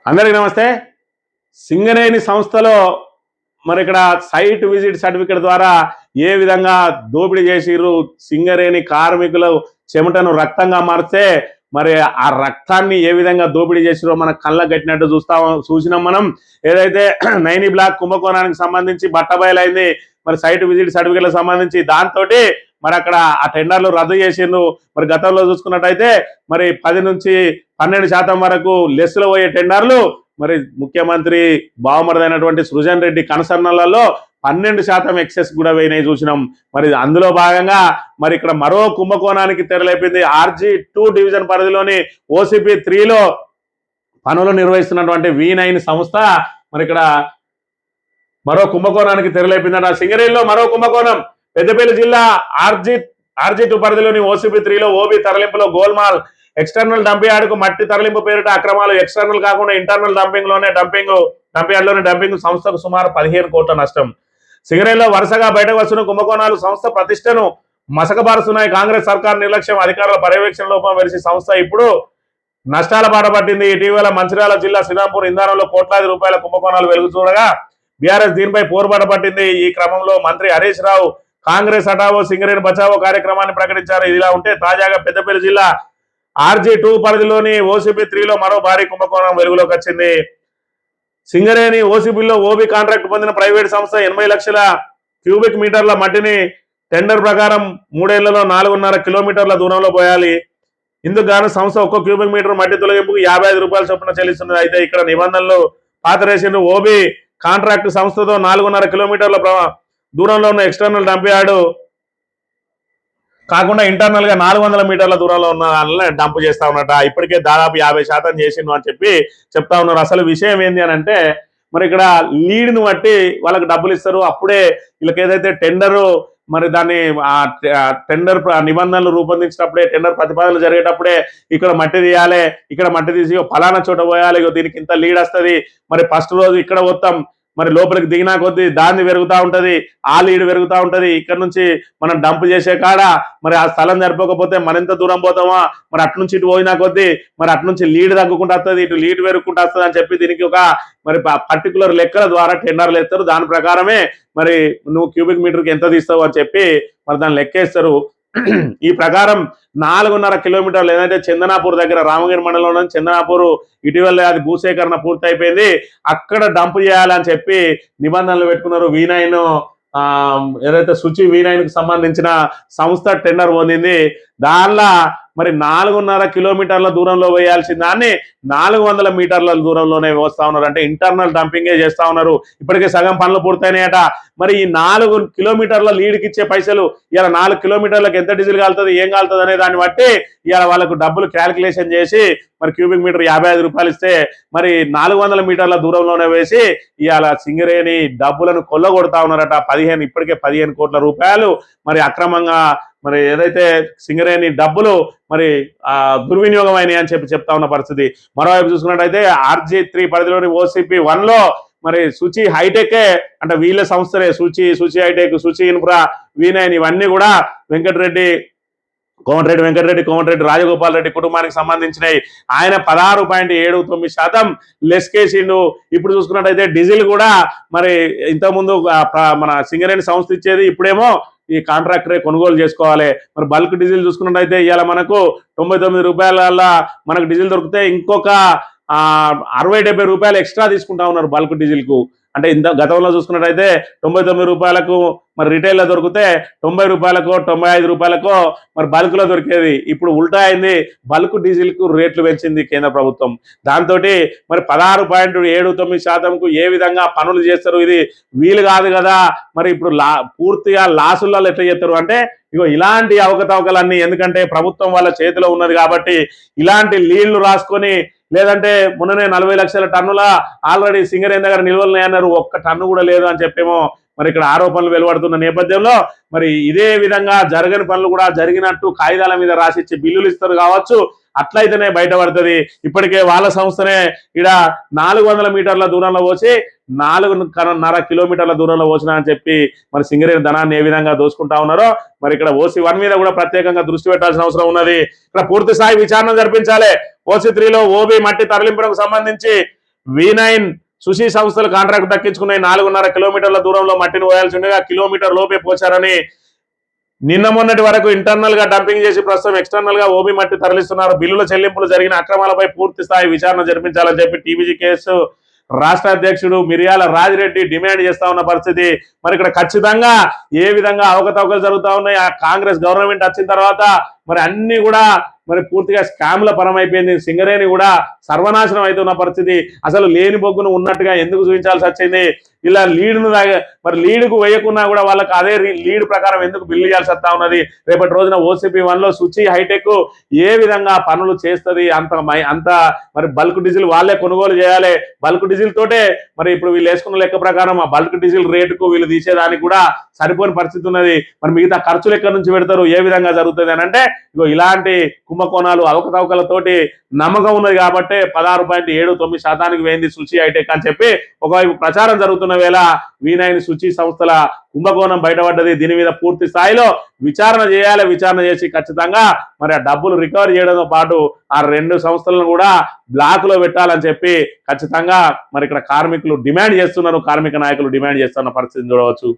అందరికీ నమస్తే. సింగరేణి సంస్థలో మరి ఇక్కడ సైట్ విజిట్ సర్టిఫికేట్ ద్వారా ఏ విధంగా దోపిడీ చేసిర్రు, సింగరేణి కార్మికులు చెమటను రక్తంగా మారిస్తే మరి ఆ రక్తాన్ని ఏ విధంగా దోపిడీ చేసిరో మన కళ్ళకు కట్టినట్టు చూసినాం మనం. ఏదైతే నైని బ్లాక్ కుంభకోణానికి సంబంధించి బట్టబయలైంది, మరి సైట్ విజిట్ సర్టిఫికేట్లకు సంబంధించి దాంతో మరి అక్కడ ఆ టెండర్లు రద్దు చేసిండ్రు. మరి గతంలో చూసుకున్నట్టయితే మరి 10 నుంచి 12% వరకు లెస్సులో పోయే టెండర్లు మరి ముఖ్యమంత్రి బావమరిదైనటువంటి సృజన్ రెడ్డి కన్సర్నలలో 12% ఎక్సెస్ కూడా పోయినాయి చూసినాం. మరి అందులో భాగంగా మరి ఇక్కడ మరో కుంభకోణానికి తెరలేపింది. RG2 డివిజన్ పరిధిలోని OCP3లో పనులు నిర్వహిస్తున్నటువంటి V9 సంస్థ మరి ఇక్కడ మరో కుంభకోణానికి తెరలేపిందట. సింగరేణిలో మరో కుంభకోణం. పెద్దపల్లి జిల్లా RG2 పరిధిలోని OCP3లో OB తరలింపులో గోల్మాల్. ఎక్స్టర్నల్ డంప్ యార్డుకు మట్టి తరలింపు పేరిట అక్రమాలు. ఎక్స్టర్నల్ కాకుండా ఇంటర్నల్ డంప్ యార్డులోనే డంపింగ్. సంస్థకు సుమారు 15 కోట్ల నష్టం. సింగరేణిలో వరుసగా బయటకు వస్తున్న కుంభకోణాలు సంస్థ ప్రతిష్టను మసకబారుస్తున్నాయి. కాంగ్రెస్ సర్కార్ నిర్లక్ష్యం, అధికారుల పర్యవేక్షణ లోపం వెలిసి సంస్థ ఇప్పుడు నష్టాల బాట పట్టింది. ఇటీవల మంచిర్యాల జిల్లా శ్రీరాంపూర్ ఇంధనంలో కోట్లాది రూపాయల కుంభకోణాలు వెలుగు చూడగా బీఆర్ఎస్ దీనిపై పోరుబాట పట్టింది. ఈ క్రమంలో మంత్రి హరీష్ రావు కాంగ్రెస్ హఠావో సింగరేణి బచావో కార్యక్రమాన్ని ప్రకటించారు. ఇదిలా ఉంటే తాజాగా పెద్దపల్లి జిల్లా RG2 పరిధిలోని OCP3లో మరో భారీ కుంభకోణం వెలుగులోకి వచ్చింది. సింగరేణి OCPలో OB కాంట్రాక్ట్ పొందిన ప్రైవేట్ సంస్థ 80 లక్షల క్యూబిక్ మీటర్ల మట్టిని టెండర్ ప్రకారం 3 ఏళ్లలో 4.5 కిలోమీటర్ల దూరంలో పోయాలి. ఇందుకు గాను సంస్థ ఒక్కో క్యూబిక్ మీటర్ మట్టి తొలగింపుకు 55 రూపాయల చొప్పున చెల్లిస్తున్నది. అయితే ఇక్కడ నిబంధనలు పాతరేసిన OB కాంట్రాక్ట్ సంస్థతో 4.5 కిలోమీటర్ల దూరంలో ఉన్న ఎక్స్టర్నల్ డంప్ యార్డు కాకుండా ఇంటర్నల్ గా 400 మీటర్ల దూరంలో ఉన్న వాళ్ళని డంప్ చేస్తా ఉన్నట. ఇప్పటికే దాదాపు 50% చేసిండు అని చెప్తా ఉన్నారు. అసలు విషయం ఏంది అని అంటే మరి ఇక్కడ లీడ్ను బట్టి వాళ్ళకి డబ్బులు ఇస్తారు. అప్పుడే వీళ్ళకి ఏదైతే టెండరు మరి దాన్ని టెండర్ నిబంధనలు రూపొందించినప్పుడే, టెండర్ ప్రతిపాదనలు జరిగేటప్పుడే ఇక్కడ మట్టి తీయాలి, ఇక్కడ మట్టి తీసి ఫలానా చోట పోయాలి, దీనికి ఇంత లీడ్ వస్తుంది, మరి ఫస్ట్ రోజు ఇక్కడ పోతాం, మరి లోపలికి దిగినా కొద్దీ దాన్ని పెరుగుతూ ఉంటది, ఆ లీడ్ పెరుగుతూ ఉంటది. ఇక్కడ నుంచి మనం డంప్ చేసే కాడ మరి ఆ స్థలం సరిపోకపోతే మరింత దూరం పోతామా, మరి అట్నుంచి ఇటు పోయినా కొద్దీ మరి అట్నుంచి లీడ్ తగ్గుకుంటూ వస్తుంది, ఇటు లీడ్ పెరుగుకుంటూ వస్తుంది అని చెప్పి దీనికి ఒక మరి పర్టికులర్ లెక్కల ద్వారా టెండర్లు వేస్తారు. దాని ప్రకారమే మరి నువ్వు క్యూబిక్ మీటర్కి ఎంత తీస్తావు అని చెప్పి మరి దాన్ని లెక్కేస్తారు. ఈ ప్రకారం 4.5 కిలోమీటర్లు ఏదైతే చందనాపూర్ దగ్గర రామగిరి మండలంలో చందనాపూర్ ఇటీవల అది భూసేకరణ పూర్తి అయిపోయింది, అక్కడ డంప్ చేయాలని చెప్పి నిబంధనలు పెట్టుకున్నారు. V9 ఏదైతే శుచి V9కి సంబంధించిన సంస్థ టెండర్ పొందింది. దానిలో మరి 4.5 కిలోమీటర్ల దూరంలో వేయాల్సిన దాన్ని 400 మీటర్ల దూరంలోనే వేస్తా ఉన్నారు. అంటే ఇంటర్నల్ డంపింగే చేస్తా ఉన్నారు. ఇప్పటికే సగం పనులు పూర్తయినాయట. మరి ఈ 4 కిలోమీటర్ల లీడ్కి ఇచ్చే పైసలు ఇలా 4 కిలోమీటర్లకు ఎంత డీజిల్ కాలుతుంది, ఏం కాలుతుంది అనే దాన్ని బట్టి ఇలా వాళ్ళకు డబ్బులు క్యాలిక్యులేషన్ చేసి మరి క్యూబిక్ మీటర్ 55 రూపాయలు ఇస్తే మరి 400 మీటర్ల దూరంలోనే వేసి ఇవాళ సింగరేణి డబ్బులను కొల్లగొడతా ఉన్నారట. ఇప్పటికే 15 కోట్ల రూపాయలు మరి అక్రమంగా మరి ఏదైతే సింగరేణి డబ్బులు మరి దుర్వినియోగం అయినాయి అని చెప్తా ఉన్న పరిస్థితి. మరోవైపు చూసుకున్నట్టయితే RG3 పరిధిలోని OCP1లో మరి శుచి హైటెక్ అంటే వీళ్ళ సంస్థలే శుచి హైటెక్, శుచి ఇన్ఫ్రా, V9 ఇవన్నీ కూడా కోమటిరెడ్డి రాజగోపాల్ రెడ్డి కుటుంబానికి సంబంధించినవి. ఆయన 16.79% లెస్ కేసిండు. ఇప్పుడు చూసుకున్నట్టయితే డీజిల్ కూడా మరి ఇంతకుముందు మన సింగరేణి సంస్థ ఇచ్చేది, ఇప్పుడేమో ఈ కాంట్రాక్టరే కొనుగోలు చేసుకోవాలి. మరి బల్క్ డీజిల్ చూసుకున్నట్టయితే ఇవాళ మనకు 99 రూపాయల మనకు డీజిల్ దొరికితే ఇంకొక 60-70 రూపాయలు ఎక్స్ట్రా తీసుకుంటా ఉన్నారు బల్క్ డీజిల్ కు. అంటే గతంలో చూసుకున్నట్టయితే 99 రూపాయలకు మరి రిటైల్లో దొరికితే 90 రూపాయలకో 95 రూపాయలకో మరి బల్క్ లో దొరికేది. ఇప్పుడు ఉల్టా అయింది, బల్క్ డీజిల్ కు రేట్లు పెంచింది కేంద్ర ప్రభుత్వం. దాంతో మరి 16.79%కు ఏ విధంగా పనులు చేస్తారు, ఇది వీలు కాదు కదా. మరి ఇప్పుడు పూర్తిగా లాసులలో ఎట్లా చేస్తారు అంటే ఇగో ఇలాంటి అవకతవకలన్నీ, ఎందుకంటే ప్రభుత్వం వాళ్ళ చేతిలో ఉన్నది కాబట్టి ఇలాంటి లీళ్లు రాసుకొని, లేదంటే మొన్ననే 40 లక్షల టన్నుల ఆల్రెడీ సింగరేణి దగ్గర నిల్వలున్నాయన్నారు, ఒక్క టన్ను కూడా లేదు అని చెప్పేమో మరి ఇక్కడ ఆరోపణలు వెలువడుతున్న నేపథ్యంలో మరి ఇదే విధంగా జరగని పనులు కూడా జరిగినట్టు కాగితాల మీద రాసిచ్చి బిల్లులు ఇస్తారు కావచ్చు, అట్లయితేనే బయటపడుతుంది. ఇప్పటికే వాళ్ళ సంస్థనే ఇక్కడ 400 మీటర్ల దూరంలో పోసి 4.5 కిలోమీటర్ల దూరంలో పోసినా అని చెప్పి మరి సింగరేణి ధనాన్ని ఏ విధంగా దోసుకుంటా ఉన్నారో మరి ఇక్కడ OC1 మీద కూడా ప్రత్యేకంగా దృష్టి పెట్టాల్సిన అవసరం ఉన్నది. ఇక్కడ పూర్తి స్థాయి విచారణ జరిపించాలి. OC3లో OB మట్టి తరలింపునకు సంబంధించి V9 సుషి సంస్థలు కాంట్రాక్ట్ దక్కించుకున్నాయి. 4.5 కిలోమీటర్ల దూరంలో మట్టిని పోయాల్సి ఉండగా కిలోమీటర్ లోపే పోచారని నిన్న మొన్నటి వరకు ఇంటర్నల్ గా డంపింగ్ చేసి ప్రస్తుతం ఎక్స్టర్నల్ గా ఓబీ మట్టి తరలిస్తున్నారు. బిల్లుల చెల్లింపులు జరిగిన అక్రమాలపై పూర్తి స్థాయి విచారణ జరిపించాలని చెప్పి టీబీజీ కేసు రాష్ట్ర అధ్యక్షుడు మిర్యాల రాజిరెడ్డి డిమాండ్ చేస్తా ఉన్న పరిస్థితి. మరి ఇక్కడ ఖచ్చితంగా ఏ విధంగా అవకతవకలు జరుగుతా ఉన్నాయి, ఆ కాంగ్రెస్ గవర్నమెంట్ వచ్చిన తర్వాత మరి అన్ని కూడా మరి పూర్తిగా స్కామ్ల పరమైపోయింది. సింగరేణి కూడా సర్వనాశనం అవుతున్న పరిస్థితి. అసలు లేని బొగ్గును ఉన్నట్టుగా ఎందుకు చూపించాల్సి వచ్చింది? ఇలా లీడ్ను మరి లీడ్కు వేయకున్నా కూడా వాళ్ళకి అదే లీడ్ ప్రకారం ఎందుకు బిల్లు చేయాల్సి వస్తా ఉన్నది? రేపటి రోజున OCP1 లో సుచి హైటెక్ ఏ విధంగా పనులు చేస్తుంది? అంత మరి బల్క్ డీజిల్ వాళ్ళే కొనుగోలు చేయాలి. బల్క్ డీజిల్ తోటే మరి ఇప్పుడు వీళ్ళు వేసుకున్న లెక్క ప్రకారం ఆ బల్క్ డీజిల్ రేటుకు వీళ్ళు తీసేదానికి కూడా సరిపోని పరిస్థితి ఉన్నది. మరి మిగతా ఖర్చులు ఎక్కడి నుంచి పెడతారు? ఏ విధంగా జరుగుతుంది అని అంటే ఇగో ఇలాంటి కుంభకోణాలు అవకతవకలతోటి నమ్మకం ఉన్నది కాబట్టి 16.79% వేయింది సుచి హైటెక్ అని చెప్పి ఒకవైపు ప్రచారం జరుగుతున్న వేళ V9 సుచి సంస్థల కుంభకోణం బయటపడ్డది. దీని మీద పూర్తి స్థాయిలో విచారణ చేయాలి. విచారణ చేసి ఖచ్చితంగా మరి ఆ డబ్బులు రికవర్ చేయడంతో పాటు ఆ 2 సంస్థలను కూడా బ్లాక్ లో పెట్టాలని చెప్పి ఖచ్చితంగా మరి ఇక్కడ కార్మికులు డిమాండ్ చేస్తున్నారు. కార్మిక నాయకులు డిమాండ్ చేస్తున్న పరిస్థితిని చూడవచ్చు.